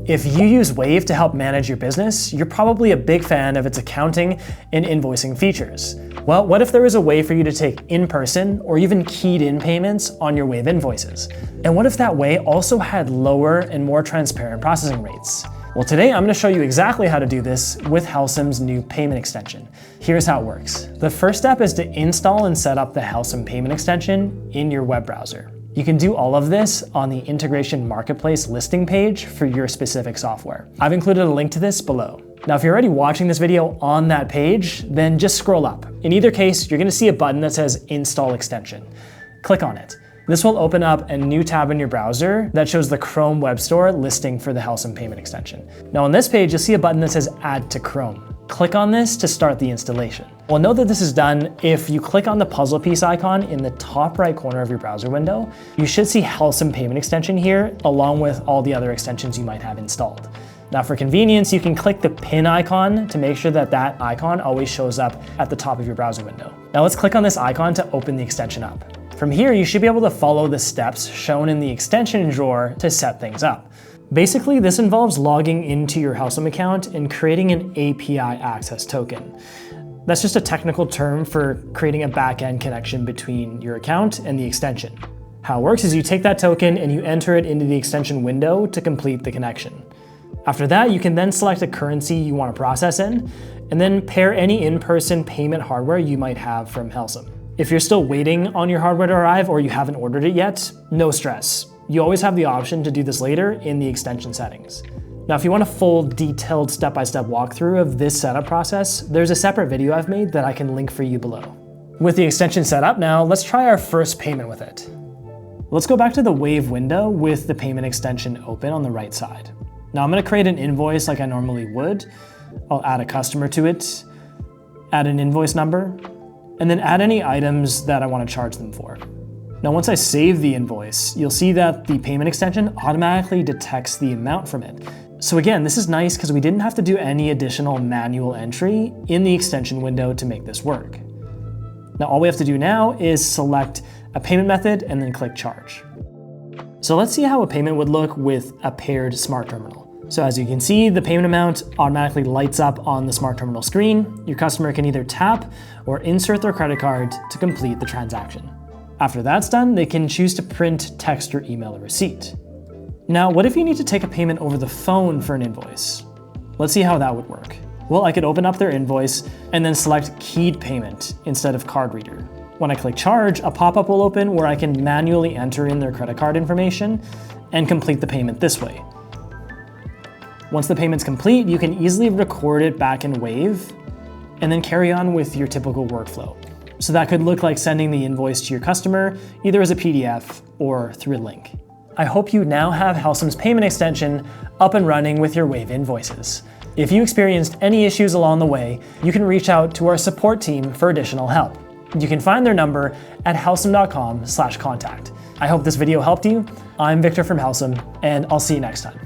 If you use Wave to help manage your business, you're probably a big fan of its accounting and invoicing features. Well, what if there was a way for you to take in-person or even keyed-in payments on your Wave invoices? And what if that way also had lower and more transparent processing rates? Well, today I'm going to show you exactly how to do this with Helcim's new payment extension. Here's how it works. The first step is to install and set up the Helcim Payment Extension in your web browser. You can do all of this on the Integration Marketplace listing page for your specific software. I've included a link to this below. Now, if you're already watching this video on that page, then just scroll up. In either case, you're going to see a button that says Install Extension. Click on it. This will open up a new tab in your browser that shows the Chrome Web Store listing for the Helcim Payment Extension. Now on this page, you'll see a button that says Add to Chrome. Click on this to start the installation. Well, note that this is done if you click on the puzzle piece icon in the top right corner of your browser window. You should see Helcim Payment Extension here, along with all the other extensions you might have installed. Now for convenience, you can click the pin icon to make sure that that icon always shows up at the top of your browser window. Now let's click on this icon to open the extension up. From here, you should be able to follow the steps shown in the extension drawer to set things up. Basically, this involves logging into your Helcim account and creating an API access token. That's just a technical term for creating a back-end connection between your account and the extension. How it works is you take that token and you enter it into the extension window to complete the connection. After that, you can then select a currency you want to process in, and then pair any in-person payment hardware you might have from Helcim. If you're still waiting on your hardware to arrive or you haven't ordered it yet, no stress. You always have the option to do this later in the extension settings. Now, if you want a full detailed step-by-step walkthrough of this setup process, there's a separate video I've made that I can link for you below. With the extension set up now, let's try our first payment with it. Let's go back to the Wave window with the payment extension open on the right side. Now I'm going to create an invoice like I normally would. I'll add a customer to it, add an invoice number, and then add any items that I want to charge them for. Now, once I save the invoice, you'll see that the payment extension automatically detects the amount from it. So again, this is nice because we didn't have to do any additional manual entry in the extension window to make this work. Now, all we have to do now is select a payment method and then click Charge. So let's see how a payment would look with a paired smart terminal. So as you can see, the payment amount automatically lights up on the smart terminal screen. Your customer can either tap or insert their credit card to complete the transaction. After that's done, they can choose to print, text, or email a receipt. Now, what if you need to take a payment over the phone for an invoice? Let's see how that would work. Well, I could open up their invoice and then select keyed payment instead of card reader. When I click Charge, a pop-up will open where I can manually enter in their credit card information and complete the payment this way. Once the payment's complete, you can easily record it back in Wave and then carry on with your typical workflow. So that could look like sending the invoice to your customer, either as a PDF or through a link. I hope you now have Helcim's payment extension up and running with your Wave invoices. If you experienced any issues along the way, you can reach out to our support team for additional help. You can find their number at helcim.com/contact. I hope this video helped you. I'm Victor from Helcim, and I'll see you next time.